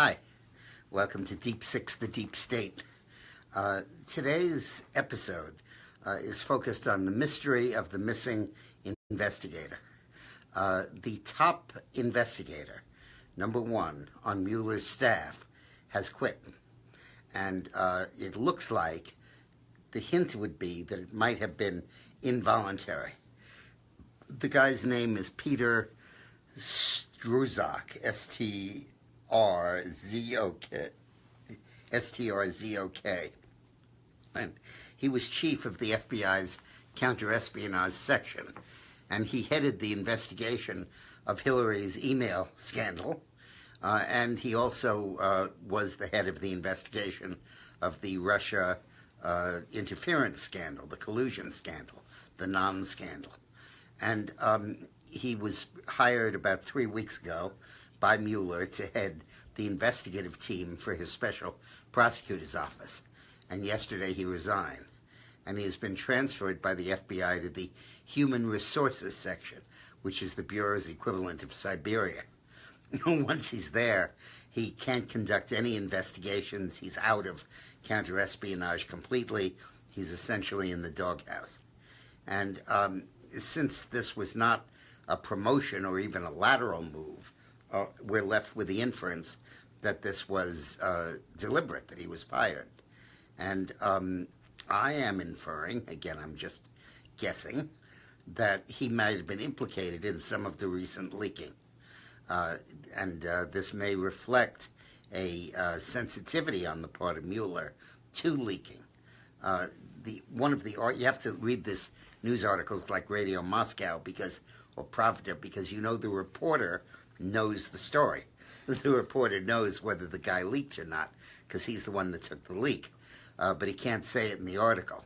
Hi, welcome to Deep Six, the Deep State. Today's episode is focused on the mystery of the missing investigator. The top investigator, number one on Mueller's staff, has quit. And it looks like the hint would be that it might have been involuntary. The guy's name is Peter Strauss, S-T-R-Z-O-K. And he was chief of the FBI's counter-espionage section, and he headed the investigation of Hillary's email scandal, and he also was the head of the investigation of the Russia interference scandal, the collusion scandal, the non-scandal. And he was hired about 3 weeks ago by Mueller to head the investigative team for his special prosecutor's office. And yesterday he resigned. And he has been transferred by the FBI to the Human Resources section, which is the Bureau's equivalent of Siberia. Once he's there, he can't conduct any investigations. He's out of counter-espionage completely. He's essentially in the doghouse. And since this was not a promotion or even a lateral move, we're left with the inference that this was deliberate, that he was fired. And I am inferring, again, I'm just guessing, that he might have been implicated in some of the recent leaking. And this may reflect a sensitivity on the part of Mueller to leaking. You have to read this news articles like Radio Moscow or Pravda, because you know the reporter knows the story. The reporter knows whether the guy leaked or not, because he's the one that took the leak. But he can't say it in the article.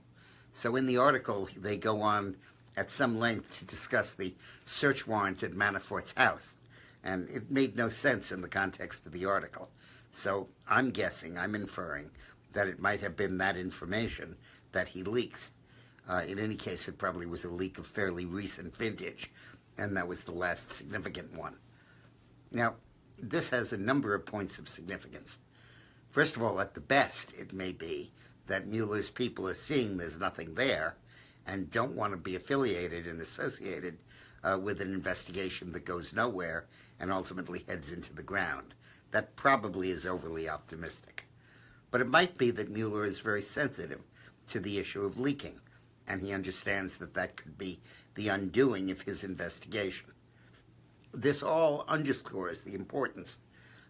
So in the article, they go on at some length to discuss the search warrant at Manafort's house. And it made no sense in the context of the article. So I'm inferring that it might have been that information that he leaked. In any case, it probably was a leak of fairly recent vintage, and that was the last significant one. Now, this has a number of points of significance. First of all, at the best, it may be that Mueller's people are seeing there's nothing there and don't want to be affiliated and associated with an investigation that goes nowhere and ultimately heads into the ground. That probably is overly optimistic. But it might be that Mueller is very sensitive to the issue of leaking, and he understands that that could be the undoing of his investigation. This all underscores the importance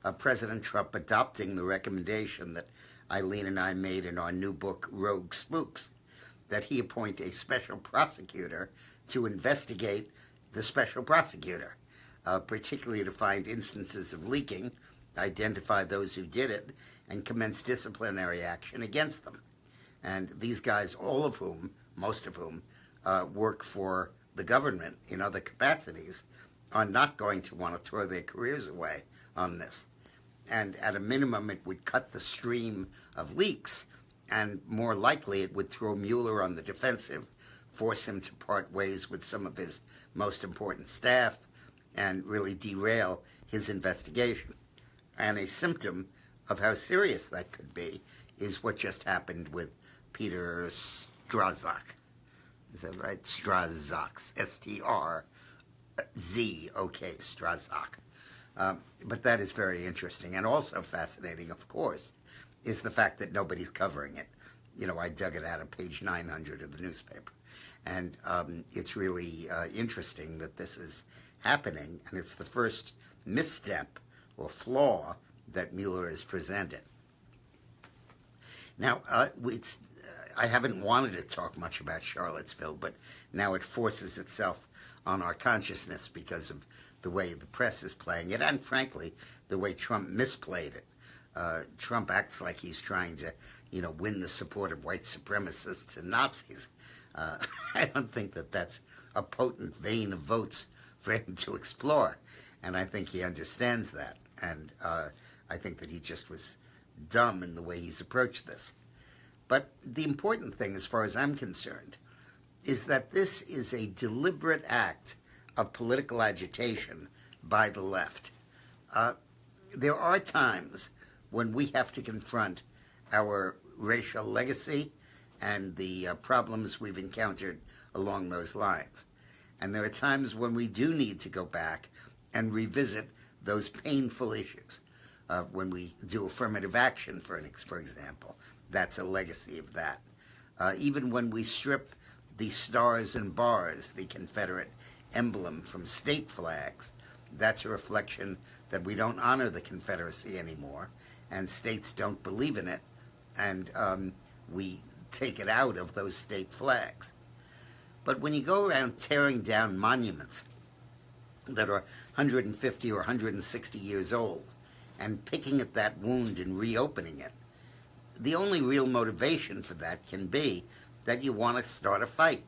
of President Trump adopting the recommendation that Eileen and I made in our new book, Rogue Spooks, that he appoint a special prosecutor to investigate the special prosecutor, particularly to find instances of leaking, identify those who did it, and commence disciplinary action against them. And these guys, most of whom, work for the government in other capacities, are not going to want to throw their careers away on this. And at a minimum, it would cut the stream of leaks, and more likely it would throw Mueller on the defensive, force him to part ways with some of his most important staff, and really derail his investigation. And a symptom of how serious that could be is what just happened with Peter Strauss. Is that right? Strauss, S-T-R-Z-O-K, Strauss. But that is very interesting. And also fascinating, of course, is the fact that nobody's covering it. You know, I dug it out of page 900 of the newspaper. And it's really interesting that this is happening, and it's the first misstep or flaw that Mueller has presented. Now, I haven't wanted to talk much about Charlottesville, but now it forces itself on our consciousness because of the way the press is playing it, and frankly, the way Trump misplayed it. Trump acts like he's trying to, win the support of white supremacists and Nazis. I don't think that that's a potent vein of votes for him to explore, and I think he understands that, and I think that he just was dumb in the way he's approached this. But the important thing, as far as I'm concerned, is that this is a deliberate act of political agitation by the left. there are times when we have to confront our racial legacy and the problems we've encountered along those lines. And there are times when we do need to go back and revisit those painful issues. When we do affirmative action, for example, that's a legacy of that. Even when we strip the stars and bars, the Confederate emblem, from state flags, that's a reflection that we don't honor the Confederacy anymore, and states don't believe in it, and we take it out of those state flags. But when you go around tearing down monuments that are 150 or 160 years old and picking at that wound and reopening it, the only real motivation for that can be that you want to start a fight,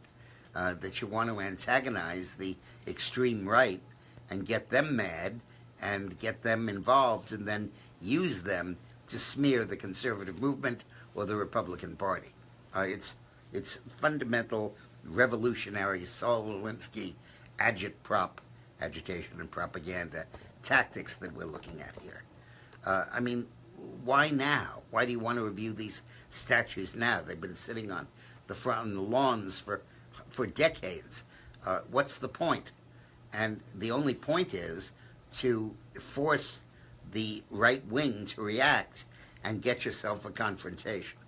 that you want to antagonize the extreme right and get them mad and get them involved and then use them to smear the conservative movement or the Republican Party. It's fundamental revolutionary Saul Alinsky agitation and propaganda tactics that we're looking at here. I mean, why now? Why do you want to review these statues now? They've been sitting on the front on the lawns for decades. What's the point? And the only point is to force the right wing to react and get yourself a confrontation.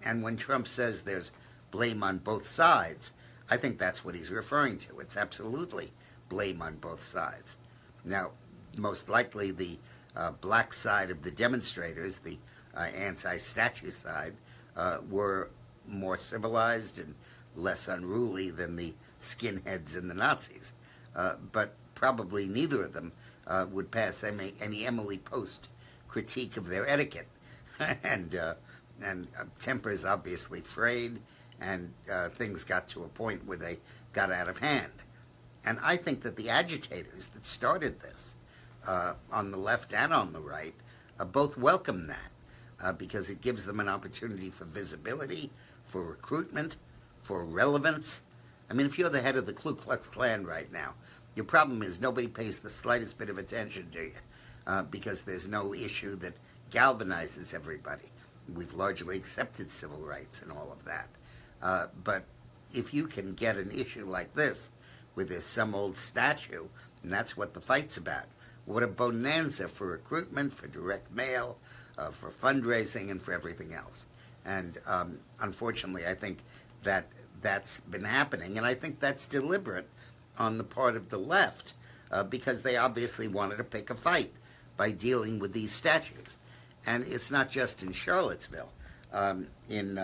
And when Trump says there's blame on both sides, I think that's what he's referring to. It's absolutely blame on both sides. Now, most likely the black side of the demonstrators, the anti-statue side, were more civilized and less unruly than the skinheads and the Nazis. But probably neither of them would pass any Emily Post critique of their etiquette. and tempers obviously frayed, and things got to a point where they got out of hand. And I think that the agitators that started this, on the left and on the right, both welcome that because it gives them an opportunity for visibility, for recruitment, for relevance. I mean, if you're the head of the Ku Klux Klan right now, your problem is nobody pays the slightest bit of attention to you because there's no issue that galvanizes everybody. We've largely accepted civil rights and all of that. But if you can get an issue like this, where there's some old statue, and that's what the fight's about, what a bonanza for recruitment, for direct mail, for fundraising, and for everything else. And unfortunately, I think that that's been happening, and I think that's deliberate on the part of the left because they obviously wanted to pick a fight by dealing with these statues. And it's not just in Charlottesville. In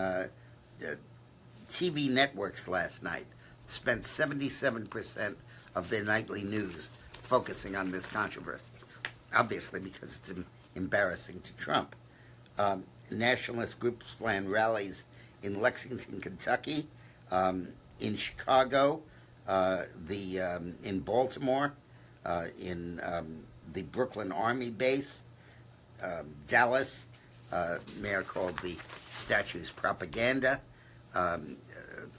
TV networks last night spent 77% of their nightly news focusing on this controversy, obviously because it's embarrassing to Trump. Nationalist groups plan rallies in Lexington, Kentucky, in Chicago, in Baltimore, in the Brooklyn Army base, Dallas. Mayor called the statues propaganda.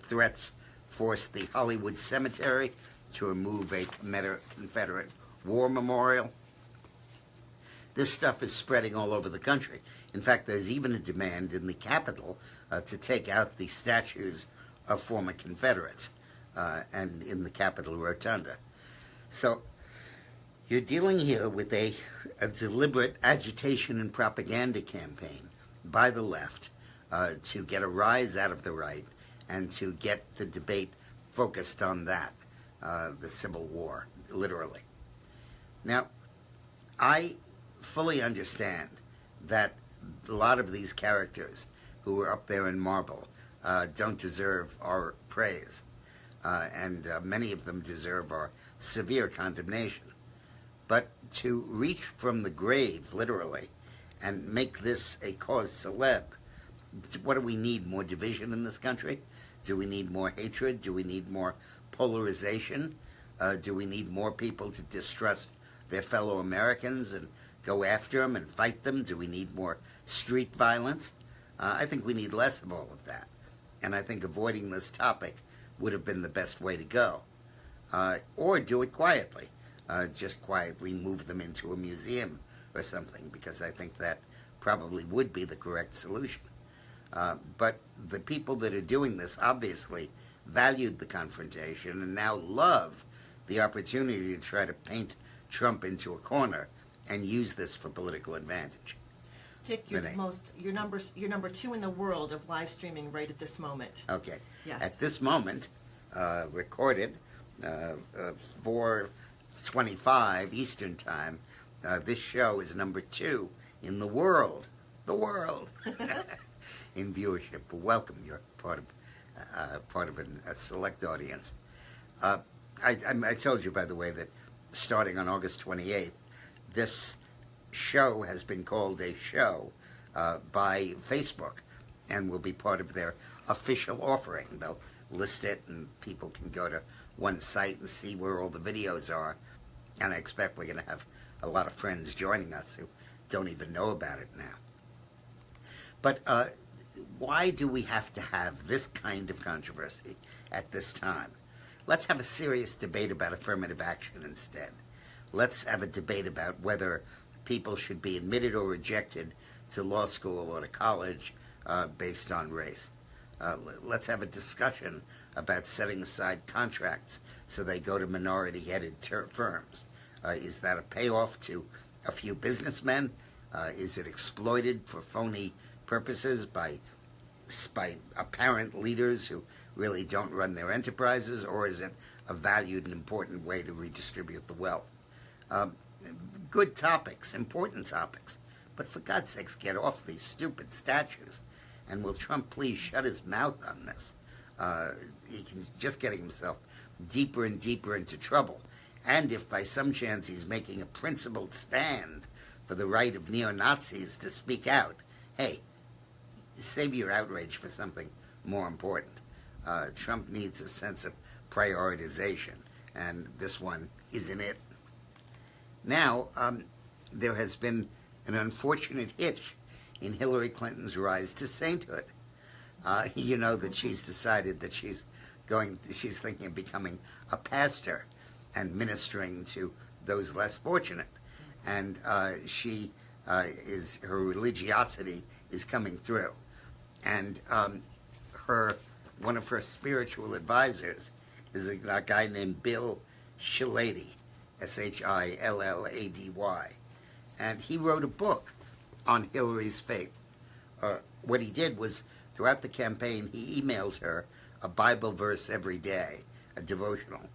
Threats forced the Hollywood Cemetery to remove a Confederate war memorial. This stuff is spreading all over the country. In fact, there's even a demand in the Capitol to take out the statues of former Confederates and in the Capitol Rotunda. So you're dealing here with a deliberate agitation and propaganda campaign by the left to get a rise out of the right and to get the debate focused on that, the Civil War, literally. Now, I fully understand that a lot of these characters who are up there in marble don't deserve our praise, and many of them deserve our severe condemnation. But to reach from the grave, literally, and make this a cause célèbre, what do we need? More division in this country? Do we need more hatred? Do we need more polarization? Do we need more people to distrust their fellow Americans and go after them and fight them? Do we need more street violence? I think we need less of all of that. And I think avoiding this topic would have been the best way to go. Or do it quietly. Just quietly move them into a museum or something, because I think that probably would be the correct solution. But the people that are doing this obviously valued the confrontation and now love the opportunity to try to paint Trump into a corner and use this for political advantage. Dick, you're number 2 in the world of live streaming right at this moment. Okay. Yes. At this moment, recorded 4:25 Eastern Time, this show is number 2 in the world. The world. In viewership. Welcome. You're part of a select audience. I told you, by the way, that starting on August 28th, this show has been called a show by Facebook and will be part of their official offering. They'll list it and people can go to one site and see where all the videos are. And I expect we're going to have a lot of friends joining us who don't even know about it now. But why do we have to have this kind of controversy at this time? Let's have a serious debate about affirmative action instead. Let's have a debate about whether people should be admitted or rejected to law school or to college based on race. Let's have a discussion about setting aside contracts so they go to minority-headed firms. Is that a payoff to a few businessmen? Is it exploited for phony purposes by apparent leaders who really don't run their enterprises, or is it a valued and important way to redistribute the wealth? Good topics, important topics, but for God's sakes, get off these stupid statues. And will Trump please shut his mouth on this? He can just getting himself deeper and deeper into trouble. And if by some chance he's making a principled stand for the right of neo-Nazis to speak out, hey, save your outrage for something more important. Trump needs a sense of prioritization, and this one isn't it. Now, there has been an unfortunate hitch in Hillary Clinton's rise to sainthood. You know that she's decided that she's thinking of becoming a pastor and ministering to those less fortunate. And her religiosity is coming through. And one of her spiritual advisors is a guy named Bill Shillady, Shillady. And he wrote a book on Hillary's faith. What he did was, throughout the campaign, he emailed her a Bible verse every day, a devotional,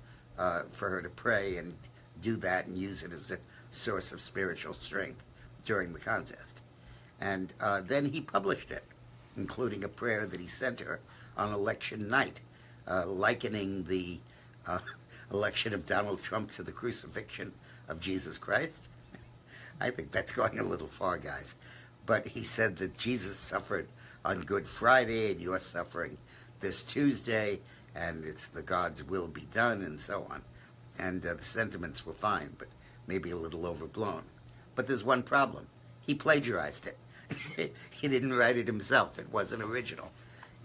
for her to pray and do that and use it as a source of spiritual strength during the contest. And then he published it, including a prayer that he sent her on election night, likening the election of Donald Trump to the crucifixion of Jesus Christ. I think that's going a little far, guys. But he said that Jesus suffered on Good Friday, and you're suffering this Tuesday, and it's the God's will be done, and so on. And the sentiments were fine, but maybe a little overblown. But there's one problem. He plagiarized it. He didn't write it himself. It wasn't original.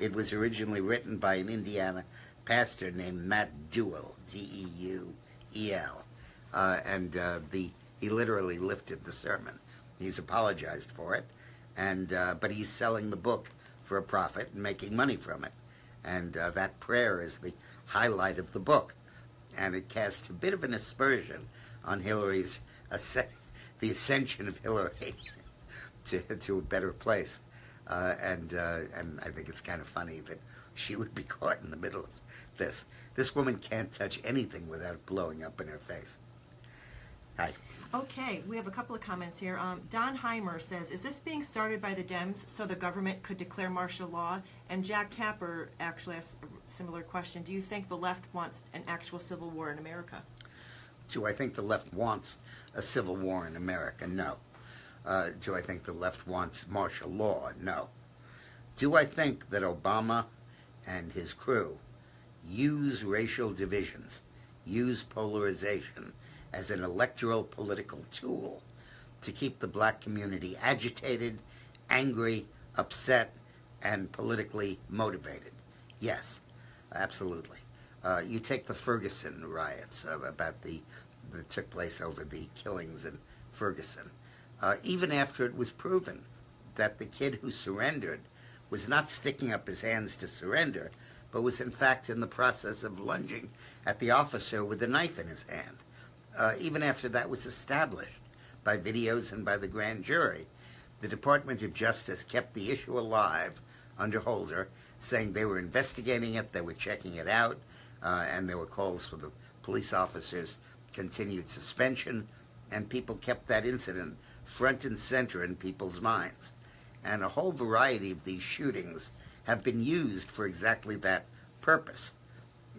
It was originally written by an Indiana pastor named Matt Deuel, D-E-U-E-L. He literally lifted the sermon. He's apologized for it, but he's selling the book for a profit and making money from it. And that prayer is the highlight of the book. And it casts a bit of an aspersion on Hillary's, the ascension of Hillary to a better place. And I think it's kind of funny that she would be caught in the middle of this. This woman can't touch anything without blowing up in her face. Hi. Okay, we have a couple of comments here. Don Heimer says, is this being started by the Dems so the government could declare martial law? And Jack Tapper actually asked a similar question. Do you think the left wants an actual civil war in America? Do I think the left wants a civil war in America? No. Do I think the left wants martial law? No. Do I think that Obama and his crew use racial divisions, use polarization as an electoral political tool to keep the black community agitated, angry, upset, and politically motivated? Yes, absolutely. You take the Ferguson riots that took place over the killings in Ferguson. even after it was proven that the kid who surrendered was not sticking up his hands to surrender, but was in fact in the process of lunging at the officer with a knife in his hand. Even after that was established by videos and by the grand jury, the Department of Justice kept the issue alive under Holder, saying they were investigating it, they were checking it out, and there were calls for the police officers' continued suspension, and people kept that incident front and center in people's minds. And a whole variety of these shootings have been used for exactly that purpose.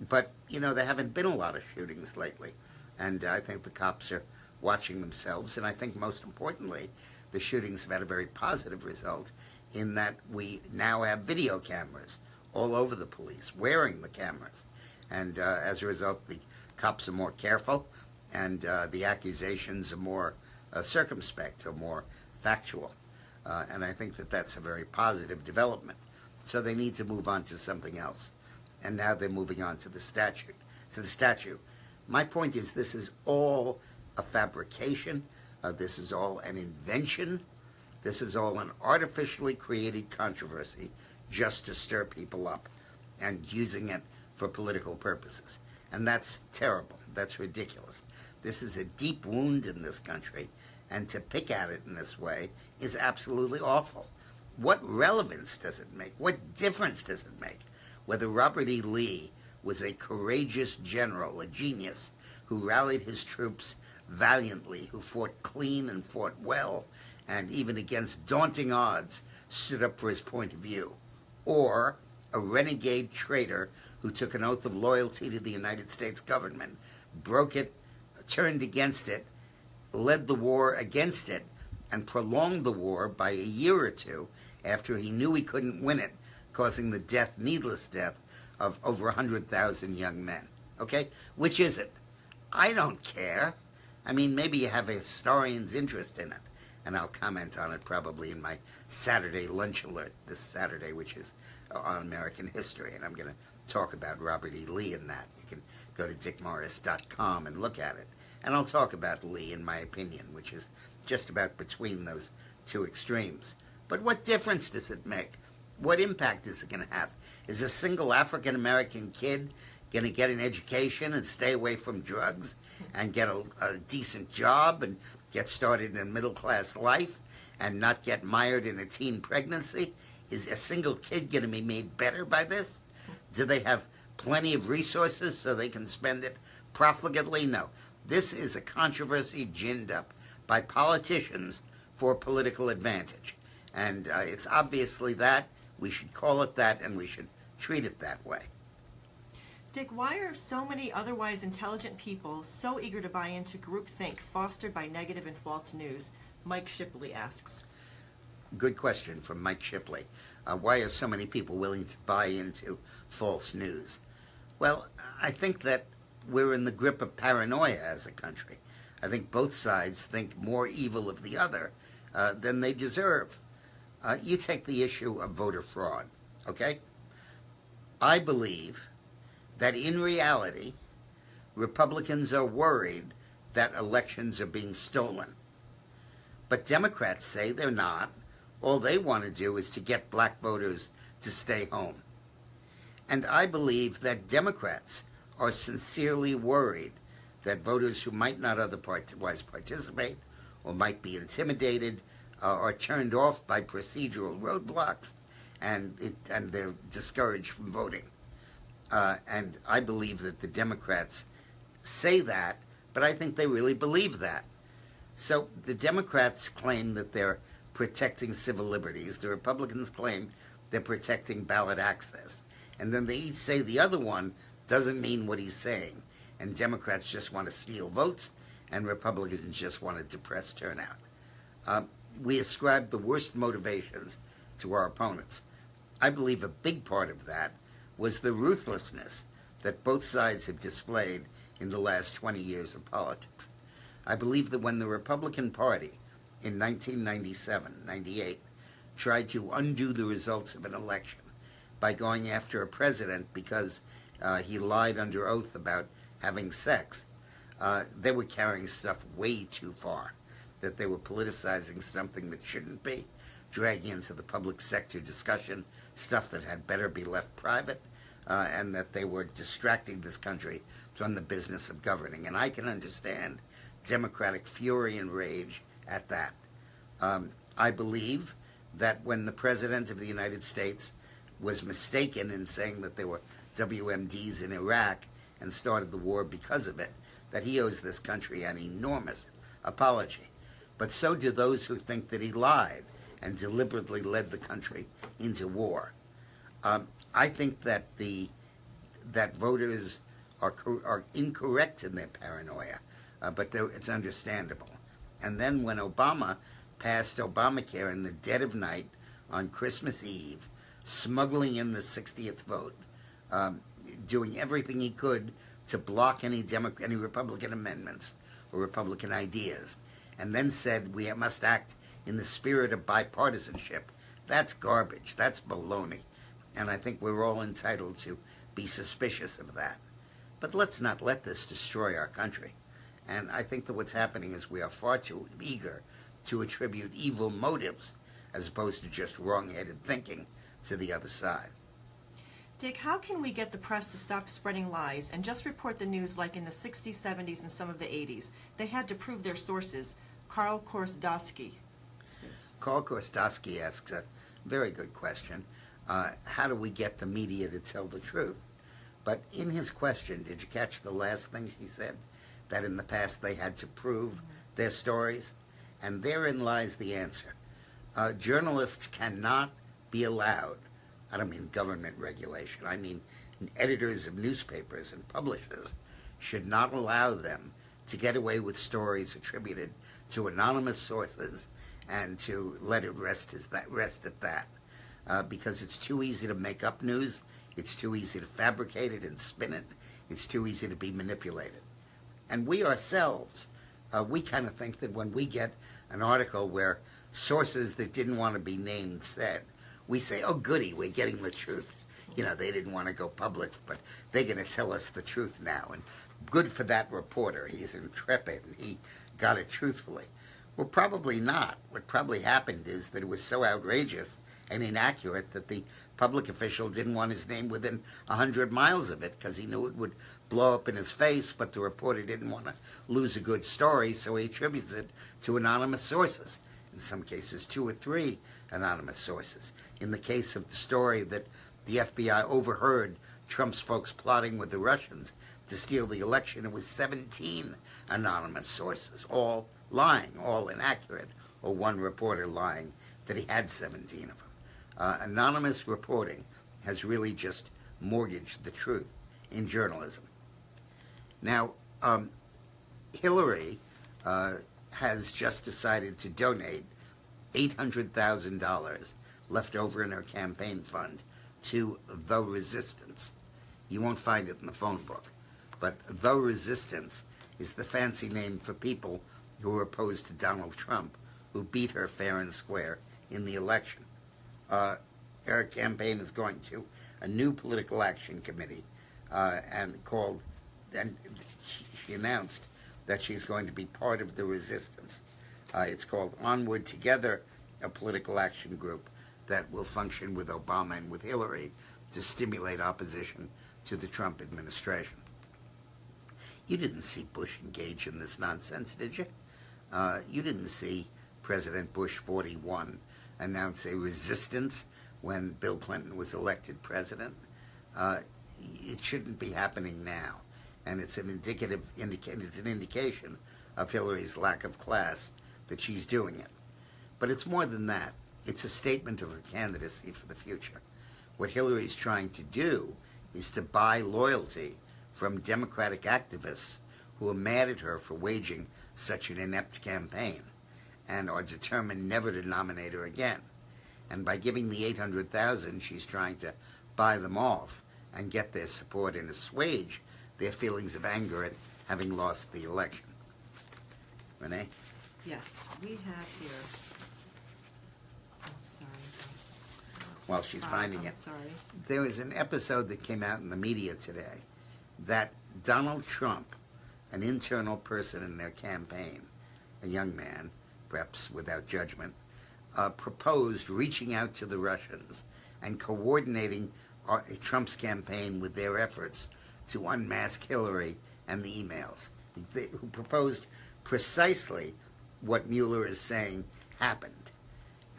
But, there haven't been a lot of shootings lately, and I think the cops are watching themselves, and I think most importantly, the shootings have had a very positive result in that we now have video cameras all over the police, wearing the cameras. And as a result, the cops are more careful, and the accusations are more circumspect or more factual. And I think that that's a very positive development. So they need to move on to something else. And now they're moving on to the statute. My point is, this is all a fabrication. This is all an invention. This is all an artificially created controversy just to stir people up and using it for political purposes. And that's terrible. That's ridiculous. This is a deep wound in this country, and to pick at it in this way is absolutely awful. What relevance does it make? What difference does it make whether Robert E. Lee was a courageous general, a genius, who rallied his troops valiantly, who fought clean and fought well, and even against daunting odds stood up for his point of view, or a renegade traitor who took an oath of loyalty to the United States government, broke it, turned against it, led the war against it, and prolonged the war by a year or two after he knew he couldn't win it, causing the needless death of over 100,000 young men. Okay? Which is it? I don't care. I mean, maybe you have a historian's interest in it, and I'll comment on it probably in my Saturday lunch alert this Saturday, which is on American history, and I'm going to talk about Robert E. Lee in that. You can go to dickmorris.com and look at it. And I'll talk about Lee, in my opinion, which is just about between those two extremes. But what difference does it make? What impact is it going to have? Is a single African-American kid going to get an education and stay away from drugs and get a decent job and get started in a middle-class life and not get mired in a teen pregnancy? Is a single kid going to be made better by this? Do they have plenty of resources so they can spend it profligately? No. This is a controversy ginned up by politicians for political advantage. And it's obviously that. We should call it that, and we should treat it that way. Dick, why are so many otherwise intelligent people so eager to buy into groupthink fostered by negative and false news? Mike Shipley asks. Good question from Mike Shipley. Why are so many people willing to buy into false news? Well, I think that we're in the grip of paranoia as a country. I think both sides think more evil of the other than they deserve. You take the issue of voter fraud, okay? I believe that in reality, Republicans are worried that elections are being stolen. But Democrats say they're not. All they want to do is to get black voters to stay home. And I believe that Democrats are sincerely worried that voters who might not otherwise participate or might be intimidated are turned off by procedural roadblocks, and they're discouraged from voting. And I believe that the Democrats say that, but I think they really believe that. So the Democrats claim that they're protecting civil liberties. The Republicans claim they're protecting ballot access. And then they each say the other one doesn't mean what he's saying. And Democrats just want to steal votes, and Republicans just want to depress turnout. We ascribe the worst motivations to our opponents. I believe a big part of that was the ruthlessness that both sides have displayed in the last 20 years of politics. I believe that when the Republican Party in 1997, 98, tried to undo the results of an election by going after a president because he lied under oath about having sex, they were carrying stuff way too far. that they were politicizing something that shouldn't be, dragging into the public sector discussion stuff that had better be left private, and that they were distracting this country from the business of governing. And I can understand Democratic fury and rage at that. I believe that when the President of the United States was mistaken in saying that there were WMDs in Iraq and started the war because of it, that he owes this country an enormous apology. But so do those who think that he lied and deliberately led the country into war. I think that that voters are incorrect in their paranoia, but it's understandable. And then when Obama passed Obamacare in the dead of night on Christmas Eve, smuggling in the 60th vote, doing everything he could to block any Republican amendments or Republican ideas, and then said we must act in the spirit of bipartisanship, that's garbage. That's baloney. And I think we're all entitled to be suspicious of that. But let's not let this destroy our country. And I think that what's happening is we are far too eager to attribute evil motives as opposed to just wrong-headed thinking to the other side. Dick, how can we get the press to stop spreading lies and just report the news like in the 60s, 70s, and some of the 80s? They had to prove their sources. Carl Korsdowski. Carl Korsdowski asks a very good question. How do we get the media to tell the truth? But in his question, did you catch the last thing he said? That in the past they had to prove their stories? And therein lies the answer. Journalists cannot be allowed, I don't mean government regulation, I mean editors of newspapers and publishers should not allow them to get away with stories attributed to anonymous sources and to let it rest at that. Because it's too easy to make up news, it's too easy to fabricate it and spin it, it's too easy to be manipulated. And we ourselves, we kind of think that when we get an article where sources that didn't want to be named said, we say, oh goody, we're getting the truth. You know, they didn't want to go public, but they're going to tell us the truth now. And good for that reporter. He's intrepid and he got it truthfully. Well, probably not. What probably happened is that it was so outrageous and inaccurate that the public official didn't want his name within 100 miles of it because he knew it would blow up in his face, but the reporter didn't want to lose a good story, so he attributes it to anonymous sources. In some cases, 2 or 3 anonymous sources. In the case of the story that the FBI overheard Trump's folks plotting with the Russians to steal the election, it was 17 anonymous sources, all lying, all inaccurate, or one reporter lying that he had 17 of them. Anonymous reporting has really just mortgaged the truth in journalism. Now, Hillary has just decided to donate $800,000 left over in her campaign fund to The Resistance. You won't find it in the phone book, but The Resistance is the fancy name for people who are opposed to Donald Trump, who beat her fair and square in the election. Her campaign is going to a new political action committee, and she announced that she's going to be part of the resistance. It's called Onward Together, a political action group that will function with Obama and with Hillary to stimulate opposition to the Trump administration. You didn't see Bush engage in this nonsense, did you? You didn't see President Bush 41 announce a resistance when Bill Clinton was elected president. It shouldn't be happening now, and it's an indication of Hillary's lack of class that she's doing it. But it's more than that. It's a statement of her candidacy for the future. What Hillary's trying to do is to buy loyalty from Democratic activists who are mad at her for waging such an inept campaign and are determined never to nominate her again. And by giving the $800,000, she's trying to buy them off and get their support and assuage their feelings of anger at having lost the election. Renee? Yes, we have here. Oh, sorry. While she's finding it. Sorry. There was an episode that came out in the media today that Donald Trump, an internal person in their campaign, a young man, perhaps without judgment, proposed reaching out to the Russians and coordinating Trump's campaign with their efforts to unmask Hillary and the emails, who proposed precisely what Mueller is saying happened.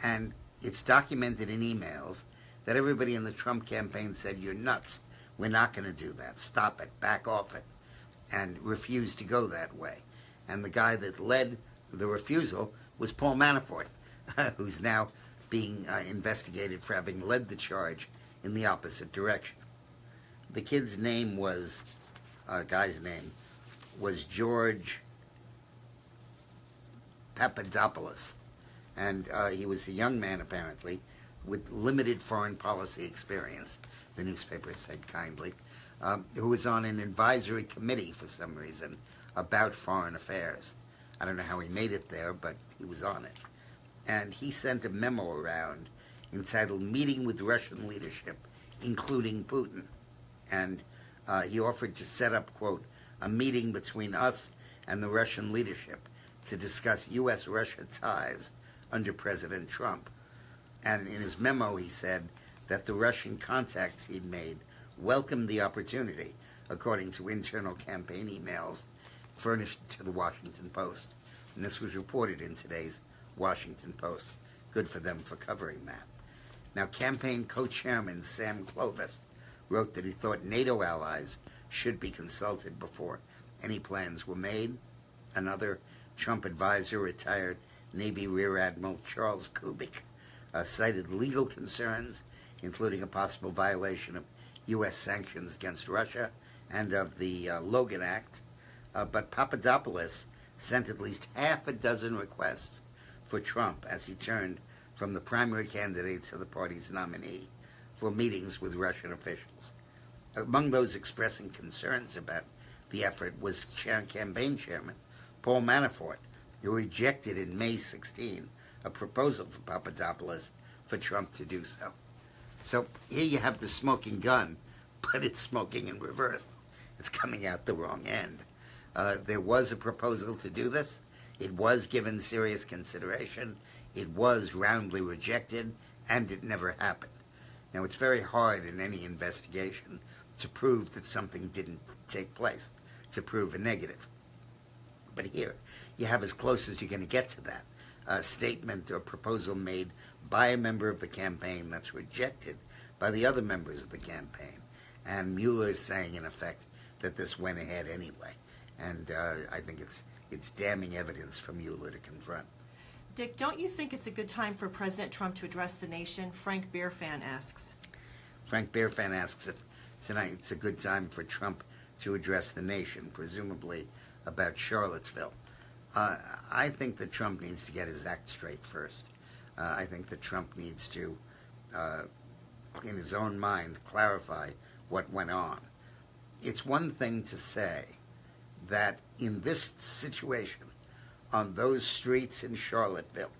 And it's documented in emails that everybody in the Trump campaign said, "You're nuts. We're not going to do that. Stop it. Back off it," and refused to go that way. And the guy that led the refusal was Paul Manafort, who's now being investigated for having led the charge in the opposite direction. The guy's name was George Papadopoulos, and he was a young man, apparently, with limited foreign policy experience, the newspaper said kindly, who was on an advisory committee for some reason about foreign affairs. I don't know how he made it there, but he was on it. And he sent a memo around entitled "Meeting with Russian Leadership, Including Putin." And he offered to set up, quote, "a meeting between us and the Russian leadership to discuss U.S.-Russia ties under President Trump." And in his memo, he said that the Russian contacts he'd made welcomed the opportunity, according to internal campaign emails furnished to the Washington Post. And this was reported in today's Washington Post. Good for them for covering that. Now, campaign co-chairman Sam Clovis wrote that he thought NATO allies should be consulted before any plans were made. Another Trump advisor, retired Navy Rear Admiral Charles Kubik, cited legal concerns, including a possible violation of U.S. sanctions against Russia and of the Logan Act. But Papadopoulos sent at least half a dozen requests for Trump as he turned from the primary candidate to the party's nominee for meetings with Russian officials. Among those expressing concerns about the effort was campaign chairman Paul Manafort, who rejected in May 16 a proposal for Papadopoulos for Trump to do so. So here you have the smoking gun, but it's smoking in reverse. It's coming out the wrong end. There was a proposal to do this. It was given serious consideration. It was roundly rejected, and it never happened. Now, it's very hard in any investigation to prove that something didn't take place, to prove a negative. But here, you have as close as you're going to get to that. A statement or proposal made by a member of the campaign that's rejected by the other members of the campaign. And Mueller is saying, in effect, that this went ahead anyway. And I think it's damning evidence for Mueller to confront. Dick, don't you think it's a good time for President Trump to address the nation? Frank Baer fan asks. Frank Baer fan asks if tonight it's a good time for Trump to address the nation, presumably about Charlottesville. I think that Trump needs to get his act straight first. I think that Trump needs to, in his own mind, clarify what went on. It's one thing to say that in this situation, on those streets in Charlottesville,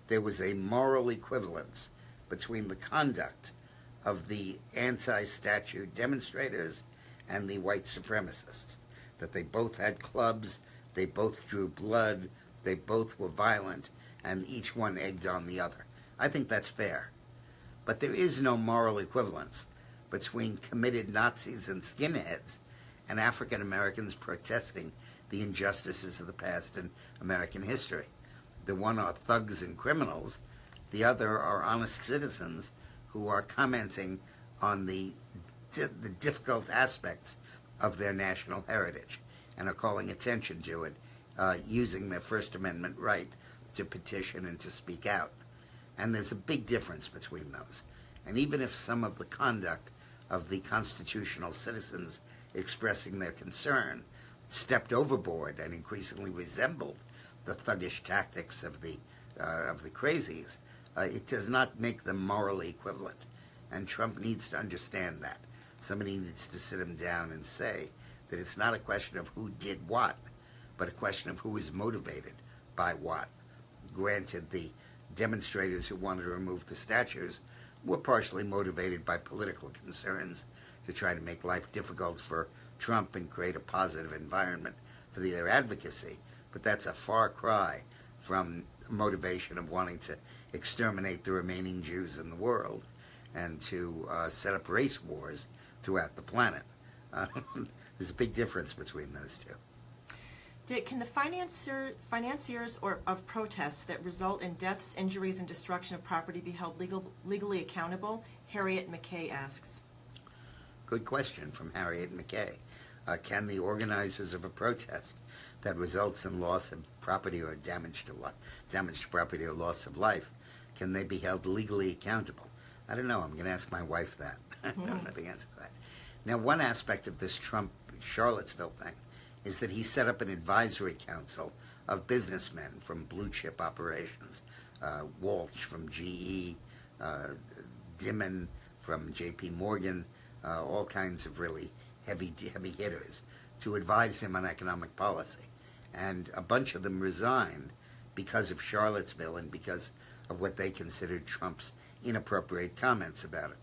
there was a moral equivalence between the conduct of the anti-statute demonstrators and the white supremacists, that they both had clubs, they both drew blood, they both were violent, and each one egged on the other. I think that's fair. But there is no moral equivalence between committed Nazis and skinheads and African Americans protesting the injustices of the past in American history. The one are thugs and criminals, the other are honest citizens who are commenting on the difficult aspects of their national heritage and are calling attention to it, using their First Amendment right to petition and to speak out. And there's a big difference between those. And even if some of the conduct of the constitutional citizens expressing their concern stepped overboard and increasingly resembled the thuggish tactics of the crazies, it does not make them morally equivalent. And Trump needs to understand that. Somebody needs to sit him down and say that it's not a question of who did what, but a question of who is motivated by what. Granted, the demonstrators who wanted to remove the statues were partially motivated by political concerns to try to make life difficult for Trump and create a positive environment for their advocacy, but that's a far cry from motivation of wanting to exterminate the remaining Jews in the world and to set up race wars throughout the planet. There's a big difference between those two. Dick, can the financiers of protests that result in deaths, injuries, and destruction of property be held legally accountable? Harriet Mckay asks. Good question from Harriet Mckay. Can the organizers of a protest that results in loss of property or damage to property or loss of life, can they be held legally accountable? I don't know. I'm going to ask my wife that. I don't know the answer to that. Now, one aspect of this Trump-Charlottesville thing is that he set up an advisory council of businessmen from blue-chip operations, Walsh from GE, Dimon from JP Morgan, all kinds of really heavy hitters, to advise him on economic policy. And a bunch of them resigned because of Charlottesville and because of what they considered Trump's inappropriate comments about it.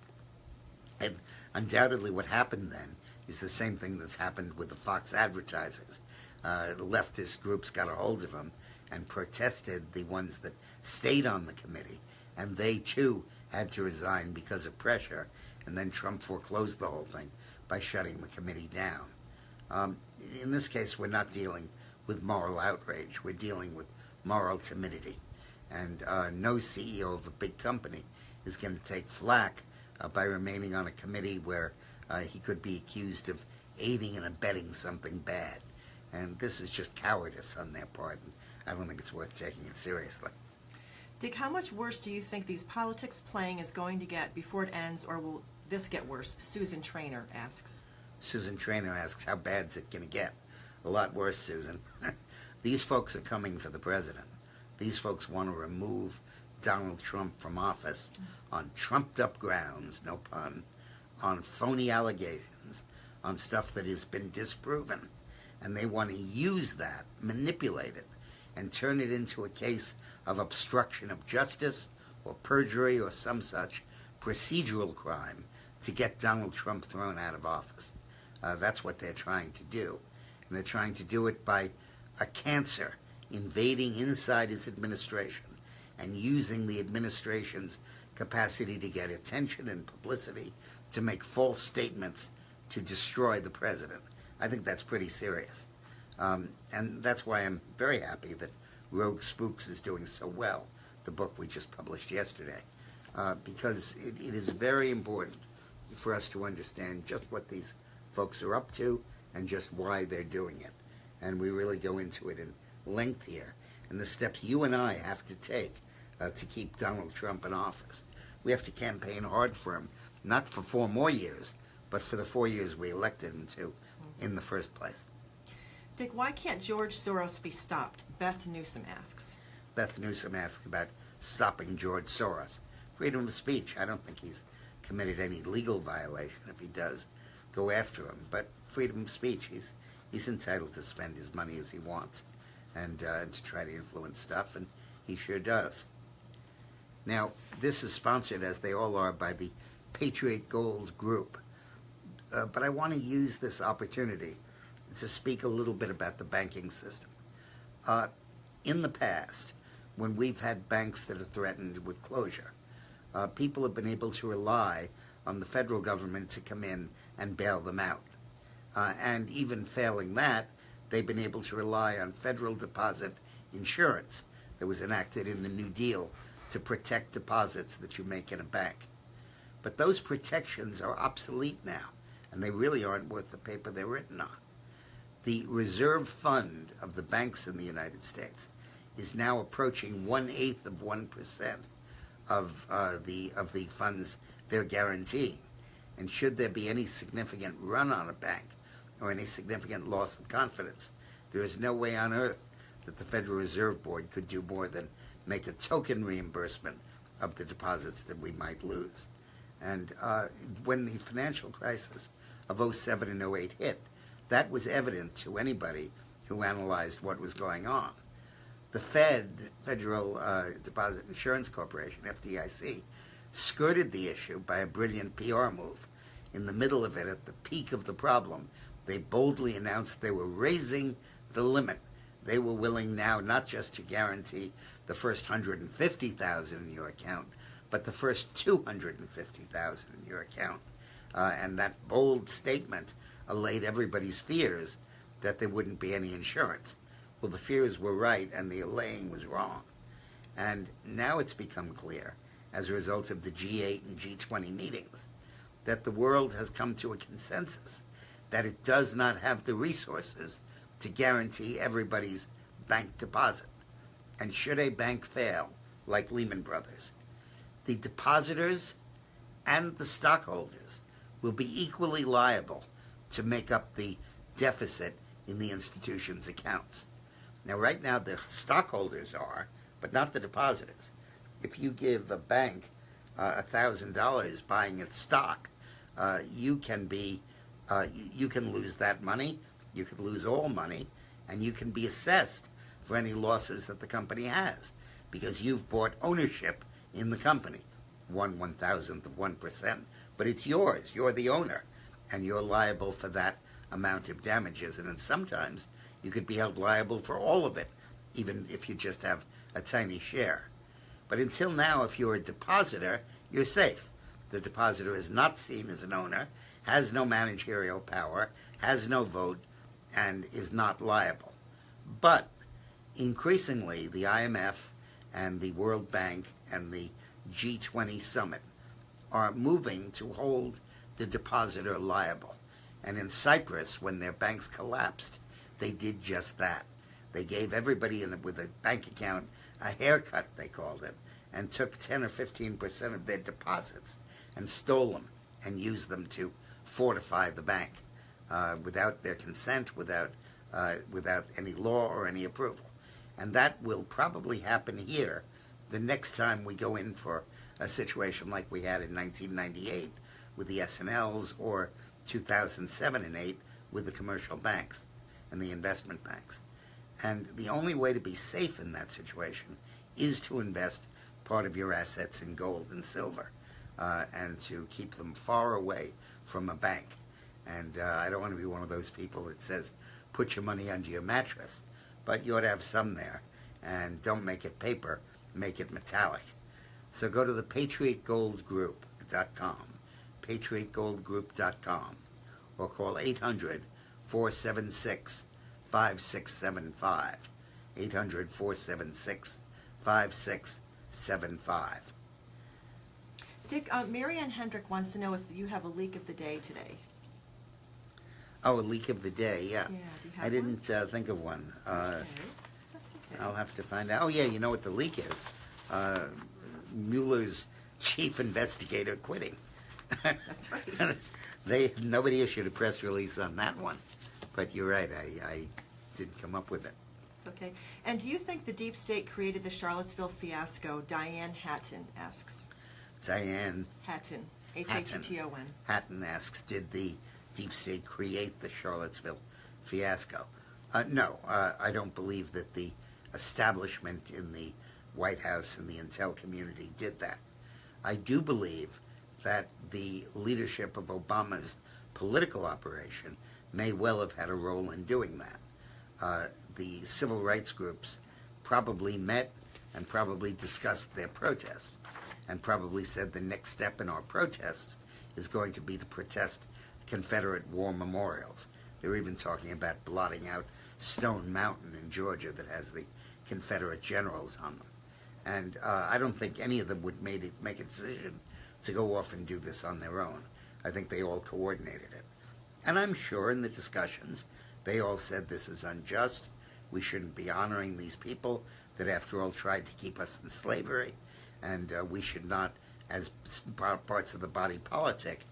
And undoubtedly what happened then is the same thing that's happened with the Fox advertisers. Leftist groups got a hold of them and protested the ones that stayed on the committee, and they too had to resign because of pressure, and then Trump foreclosed the whole thing by shutting the committee down. In this case, we're not dealing with moral outrage. We're dealing with moral timidity. And no CEO of a big company is going to take flack by remaining on a committee where he could be accused of aiding and abetting something bad. And this is just cowardice on their part, and I don't think it's worth taking it seriously. Dick, how much worse do you think these politics playing is going to get before it ends, or will this get worse? Susan Trainer asks. Susan Trainer asks, how bad's it going to get? A lot worse, Susan. These folks are coming for the president. These folks want to remove Donald Trump from office on trumped-up grounds, no pun, on phony allegations, on stuff that has been disproven. And they want to use that, manipulate it, and turn it into a case of obstruction of justice or perjury or some such procedural crime to get Donald Trump thrown out of office. That's what they're trying to do. And they're trying to do it by a cancer invading inside his administration and using the administration's capacity to get attention and publicity to make false statements to destroy the president. I think that's pretty serious. And that's why I'm very happy that Rogue Spooks is doing so well, the book we just published yesterday, because it is very important for us to understand just what these folks are up to and just why they're doing it. And we really go into it in length here, and the steps you and I have to take to keep Donald Trump in office. We have to campaign hard for him, not for 4 more years, but for the 4 years we elected him to in the first place. Dick, why can't George Soros be stopped? Beth Newsom asks. Beth Newsom asks about stopping George Soros. Freedom of speech. I don't think he's committed any legal violation. If he does, go after him. But freedom of speech. He's entitled to spend his money as he wants and to try to influence stuff, and he sure does. Now, this is sponsored, as they all are, by the Patriot Gold Group. But I want to use this opportunity to speak a little bit about the banking system. In the past, when we've had banks that are threatened with closure, people have been able to rely on the federal government to come in and bail them out. And even failing that, they've been able to rely on federal deposit insurance that was enacted in the New Deal to protect deposits that you make in a bank. But those protections are obsolete now, and they really aren't worth the paper they're written on. The reserve fund of the banks in the United States is now approaching 1/8% of the funds they're guaranteeing. And should there be any significant run on a bank or any significant loss of confidence, there is no way on earth that the Federal Reserve Board could do more than make a token reimbursement of the deposits that we might lose. And when the financial crisis of 07 and 08 hit, that was evident to anybody who analyzed what was going on. The Federal Deposit Insurance Corporation, FDIC, skirted the issue by a brilliant PR move. In the middle of it, at the peak of the problem, they boldly announced they were raising the limit They were willing now not just to guarantee the first 150,000 in your account, but the first 250,000 in your account. And that bold statement allayed everybody's fears that there wouldn't be any insurance. Well, the fears were right, and the allaying was wrong. And now it's become clear, as a result of the G8 and G20 meetings, that the world has come to a consensus that it does not have the resources to guarantee everybody's bank deposit. And should a bank fail, like Lehman Brothers, the depositors and the stockholders will be equally liable to make up the deficit in the institution's accounts. Now, right now, the stockholders are, but not the depositors. If you give a bank $1,000 buying its stock, you can lose that money. You could lose all money, and you can be assessed for any losses that the company has, because you've bought ownership in the company, 1/1000th of 1%, but it's yours. You're the owner, and you're liable for that amount of damages. And then sometimes you could be held liable for all of it, even if you just have a tiny share. But until now, if you're a depositor, you're safe. The depositor is not seen as an owner, has no managerial power, has no vote, and is not liable. But increasingly, the IMF and the World Bank and the G20 summit are moving to hold the depositor liable. And in Cyprus, when their banks collapsed, they did just that. They gave everybody with a bank account a haircut, they called it, and took 10 or 15% of their deposits and stole them and used them to fortify the bank without their consent, without any law or any approval. And that will probably happen here the next time we go in for a situation like we had in 1998 with the S&Ls, or 2007 and 8 with the commercial banks and the investment banks. And the only way to be safe in that situation is to invest part of your assets in gold and silver, and to keep them far away from a bank. And I don't want to be one of those people that says, put your money under your mattress, but you ought to have some there. And don't make it paper, make it metallic. So go to the PatriotGoldGroup.com, PatriotGoldGroup.com, or call 800-476-5675, 800-476-5675. Dick, Marianne Hendrick wants to know if you have a leak of the day today. Oh, a leak of the day, yeah. Yeah, do you have I didn't think of one. Okay. That's okay. I'll have to find out. Oh, yeah, you know what the leak is? Mueller's chief investigator quitting. That's right. Nobody issued a press release on that one. But you're right, I didn't come up with it. It's okay. And do you think the deep state created the Charlottesville fiasco? Diane Hatton asks. Diane Hatton. Hatton. Hatton asks, did the deep state create the Charlottesville fiasco? No, I don't believe that the establishment in the White House and the intel community did that. I do believe that the leadership of Obama's political operation may well have had a role in doing that. The civil rights groups probably met and probably discussed their protests, and probably said the next step in our protests is going to be to protest Confederate war memorials. They're even talking about blotting out Stone Mountain in Georgia that has the Confederate generals on them. And I don't think any of them would make a decision to go off and do this on their own. I think they all coordinated it. And I'm sure in the discussions, they all said this is unjust. We shouldn't be honoring these people that, after all, tried to keep us in slavery. And we should not, as parts of the body politic,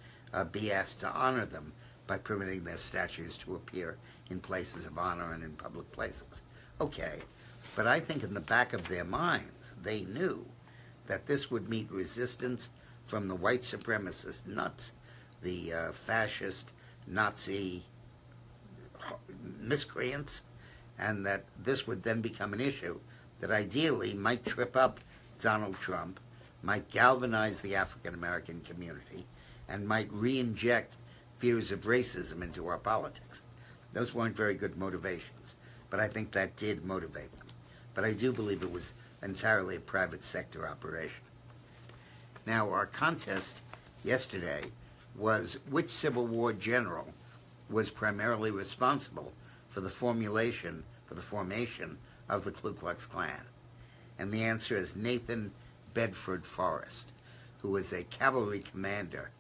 be asked to honor them by permitting their statues to appear in places of honor and in public places. Okay, but I think in the back of their minds, they knew that this would meet resistance from the white supremacist nuts, the fascist, Nazi miscreants, and that this would then become an issue that ideally might trip up Donald Trump, might galvanize the African American community, and might re-inject fears of racism into our politics. Those weren't very good motivations. but I think that did motivate them. But I do believe it was entirely a private sector operation. Now, our contest yesterday was which Civil War general was primarily responsible for the formation of the Ku Klux Klan. And the answer is Nathan Bedford Forrest, who was a cavalry commander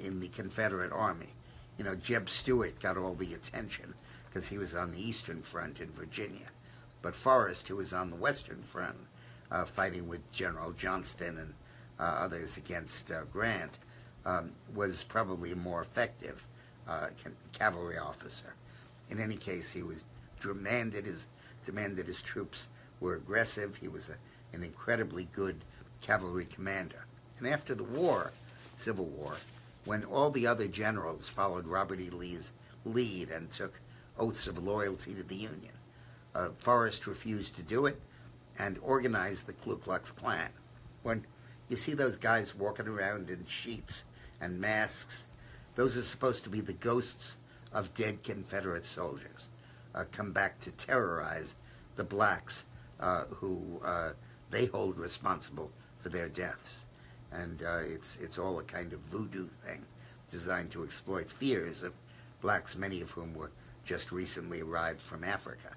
in the Confederate Army. You know, Jeb Stuart got all the attention because he was on the Eastern Front in Virginia. But Forrest, who was on the Western Front, fighting with General Johnston and others against Grant, was probably a more effective cavalry officer. In any case, he was demanded his troops were aggressive. He was an incredibly good cavalry commander. And after the war, Civil War, when all the other generals followed Robert E. Lee's lead and took oaths of loyalty to the Union, Forrest refused to do it and organized the Ku Klux Klan. When you see those guys walking around in sheets and masks, those are supposed to be the ghosts of dead Confederate soldiers, come back to terrorize the blacks who they hold responsible for their deaths. And it's all a kind of voodoo thing designed to exploit fears of blacks, many of whom were just recently arrived from Africa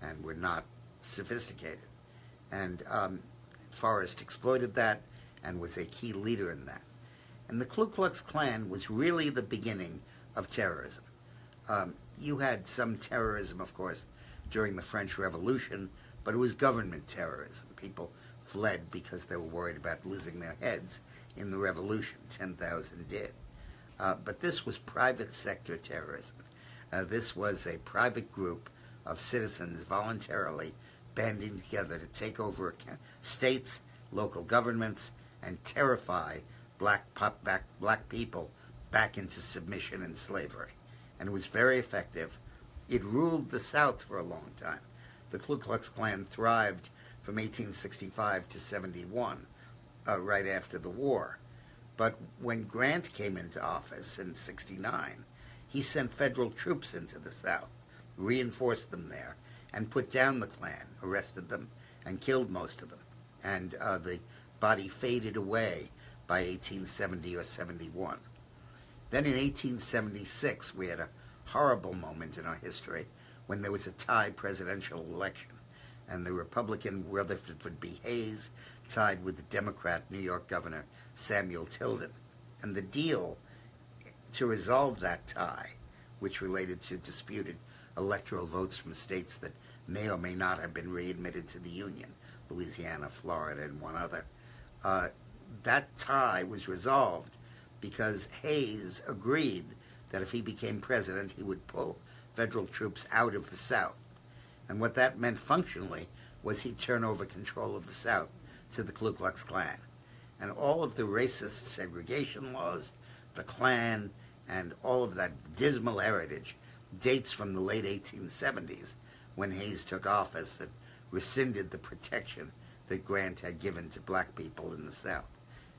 and were not sophisticated. And Forrest exploited that and was a key leader in that. And the Ku Klux Klan was really the beginning of terrorism. You had some terrorism, of course, during the French Revolution, but it was government terrorism. People fled because they were worried about losing their heads in the revolution. 10,000 did. But this was private sector terrorism. This was a private group of citizens voluntarily banding together to take over states, local governments, and terrify black people back into submission and slavery. And it was very effective. It ruled the South for a long time. The Ku Klux Klan thrived from 1865 to 71, right after the war. But when Grant came into office in 69, he sent federal troops into the South, reinforced them there, and put down the Klan, arrested them, and killed most of them. And the body faded away by 1870 or 71. Then in 1876, we had a horrible moment in our history when there was a tie presidential election, and the Republican Rutherford B. Hayes tied with the Democrat New York Governor Samuel Tilden. And the deal to resolve that tie, which related to disputed electoral votes from states that may or may not have been readmitted to the Union, Louisiana, Florida, and one other, that tie was resolved because Hayes agreed that if he became president, he would pull federal troops out of the South. And what that meant functionally was he'd turn over control of the South to the Ku Klux Klan. And all of the racist segregation laws, the Klan, and all of that dismal heritage dates from the late 1870s when Hayes took office and rescinded the protection that Grant had given to black people in the South.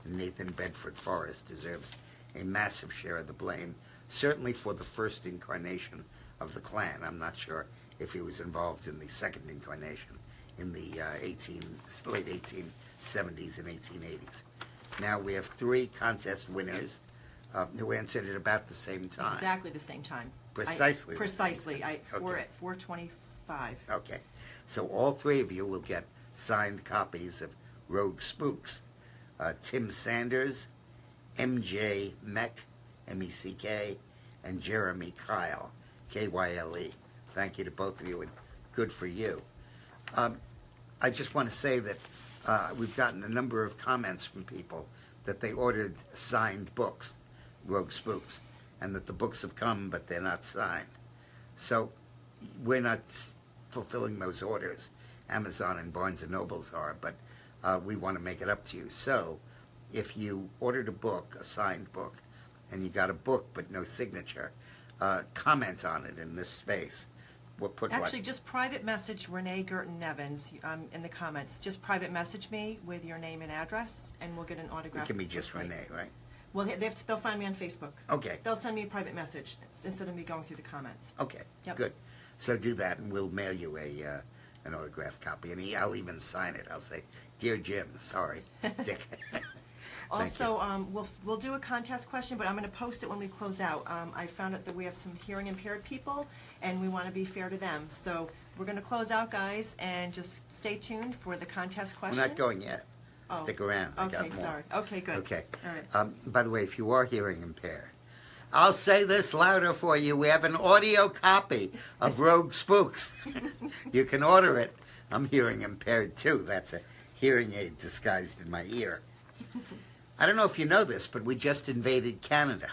And Nathan Bedford Forrest deserves a massive share of the blame, certainly for the first incarnation of the Klan. I'm not sure if he was involved in the second incarnation in the late 1870s and 1880s. Now we have three contest winners who answered at about the same time. Exactly the same time. Precisely. Precisely. Okay. At 4:25. Okay. So all three of you will get signed copies of Rogue Spooks. Tim Sanders, M.J. Meck, M-E-C-K, and Jeremy Kyle, K-Y-L-E. Thank you to both of you, and good for you. I just want to say that we've gotten a number of comments from people that they ordered signed books, Rogue Spooks, and that the books have come, but they're not signed. So we're not fulfilling those orders. Amazon and Barnes & Nobles are, but we want to make it up to you. So if you ordered a book, a signed book, and you got a book but no signature, comment on it in this space. We'll put Actually, just private message Renee Gerton Nevins in the comments. Just private message me with your name and address, and we'll get an autograph. It can be just Renee, right? Well, they'll find me on Facebook. Okay. They'll send me a private message instead of me going through the comments. Okay. Yep. Good. So do that, and we'll mail you an autographed copy, and I'll even sign it. I'll say, "Dear Jim, sorry, Dick." Also, we'll do a contest question, but I'm going to post it when we close out. I found out that we have some hearing impaired people, and we want to be fair to them. So we're going to close out, guys, and just stay tuned for the contest question. We're not going yet. Oh. Stick around. I got Okay, more. sorry. Okay, good. Okay. All right. By the way, if you are hearing impaired, I'll say this louder for you. We have an audio copy of Rogue Spooks. You can order it. I'm hearing impaired too. That's a hearing aid disguised in my ear. I don't know if you know this, but we just invaded Canada.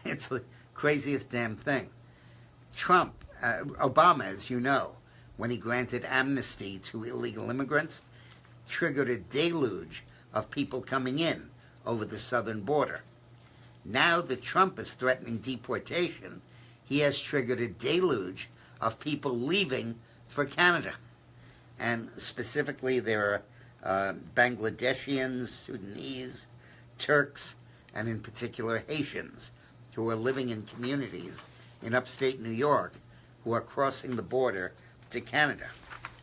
It's the craziest damn thing. Obama, as you know, when he granted amnesty to illegal immigrants, triggered a deluge of people coming in over the southern border. Now that Trump is threatening deportation, he has triggered a deluge of people leaving for Canada. And specifically, there are Bangladeshians, Sudanese, Turks, and in particular Haitians, who are living in communities in upstate New York who are crossing the border to Canada.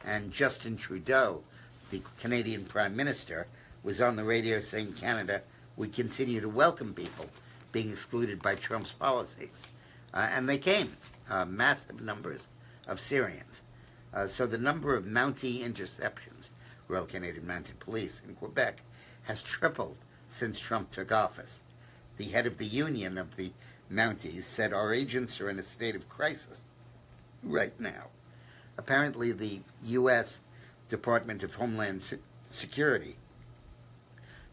And Justin Trudeau, the Canadian Prime Minister, was on the radio saying Canada would continue to welcome people being excluded by Trump's policies. And they came, massive numbers of Syrians. So the number of Mountie interceptions, Royal Canadian Mounted Police in Quebec, has tripled since Trump took office. The head of the union of the Mounties said our agents are in a state of crisis right now. Apparently the U.S. Department of Homeland Security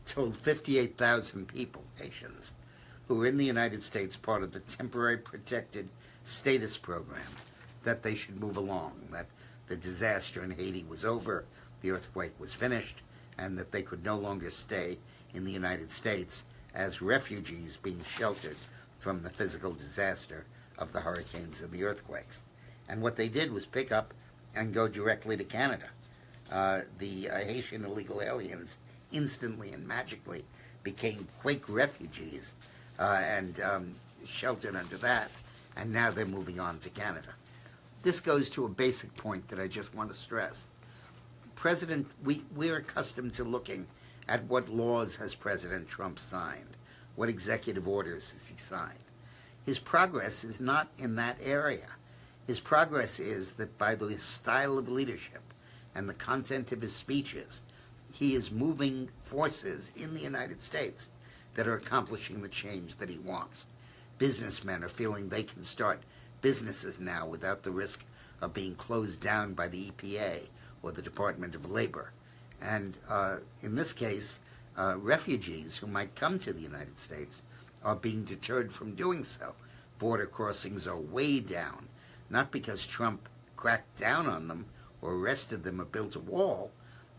told 58,000 people, Haitians, who were in the United States part of the Temporary Protected Status Program, that they should move along, that the disaster in Haiti was over, the earthquake was finished, and that they could no longer stay in the United States as refugees being sheltered from the physical disaster of the hurricanes and the earthquakes. And what they did was pick up and go directly to Canada. The Haitian illegal aliens instantly and magically became Quake refugees and sheltered under that, and now they're moving on to Canada. This goes to a basic point that I just want to stress. We're accustomed to looking at what laws has President Trump signed, what executive orders has he signed. His progress is not in that area. His progress is that by the style of leadership and the content of his speeches, he is moving forces in the United States that are accomplishing the change that he wants. Businessmen are feeling they can start businesses now without the risk of being closed down by the EPA or the Department of Labor. And in this case, refugees who might come to the United States are being deterred from doing so. Border crossings are way down, not because Trump cracked down on them or arrested them or built a wall,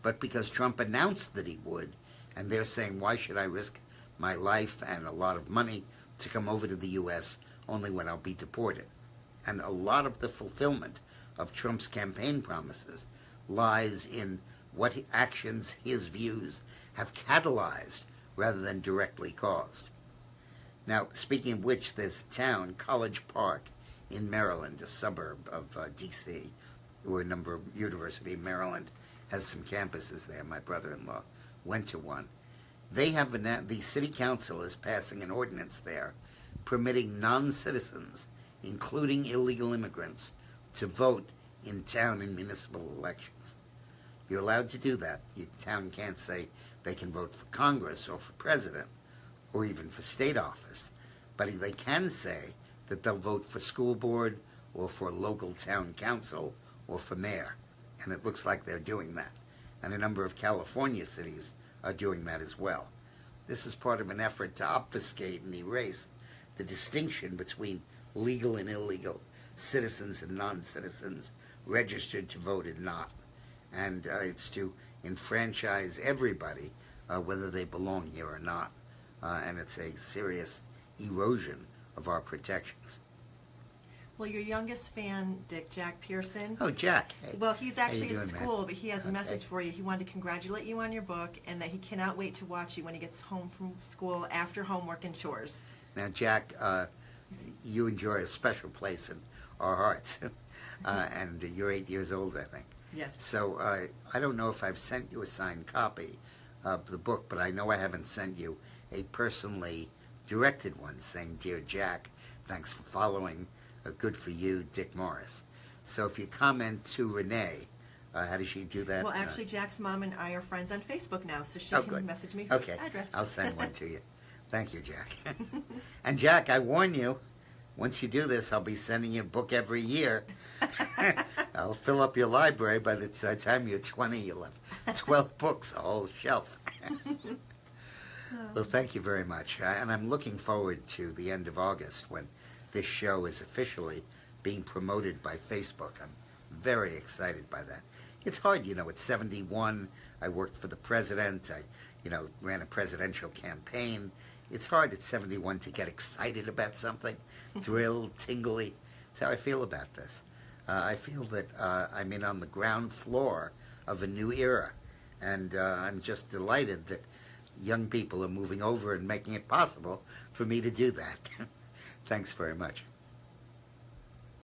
but because Trump announced that he would, and they're saying, why should I risk my life and a lot of money to come over to the U.S. only when I'll be deported? And a lot of the fulfillment of Trump's campaign promises lies in what actions his views have catalyzed rather than directly caused. Now, speaking of which, there's a town, College Park, in Maryland, a suburb of D.C., where University of Maryland has some campuses there. My brother-in-law went to one. They have the city council is passing an ordinance there permitting non-citizens, including illegal immigrants, to vote in town and municipal elections. You're allowed to do that. Your town can't say they can vote for Congress or for president or even for state office, but they can say that they'll vote for school board or for local town council or for mayor. And it looks like they're doing that. And a number of California cities are doing that as well. This is part of an effort to obfuscate and erase the distinction between legal and illegal, citizens and non-citizens, registered to vote and not. And it's to enfranchise everybody, whether they belong here or not. And it's a serious erosion of our protections. Well, your youngest fan, Dick, Jack Pierson. Oh, Jack. Hey. Well, he's How you actually doing, at man? school, but he has a Okay. message for you. He wanted to congratulate you on your book and that he cannot wait to watch you when he gets home from school after homework and chores. Now, Jack, you enjoy a special place in our hearts. And you're 8 years old, I think. Yes. So I don't know if I've sent you a signed copy of the book, but I know I haven't sent you a personally directed one saying, "Dear Jack, thanks for following. Good for you, Dick Morris." So if you comment to Renee, how does she do that? Well, actually, Jack's mom and I are friends on Facebook now, so she Oh, can good. message me her Okay, address. I'll send one to you. Thank you, Jack. And Jack, I warn you, once you do this, I'll be sending you a book every year. I'll fill up your library. By the time you're 20, you'll have 12 books, a whole shelf. Well, thank you very much. And I'm looking forward to the end of August when this show is officially being promoted by Facebook. I'm very excited by that. It's hard, at 71, I worked for the president. I, ran a presidential campaign. It's hard at 71 to get excited about something, thrilled, tingly. That's how I feel about this. I feel that I'm in on the ground floor of a new era, and I'm just delighted that young people are moving over and making it possible for me to do that. Thanks very much.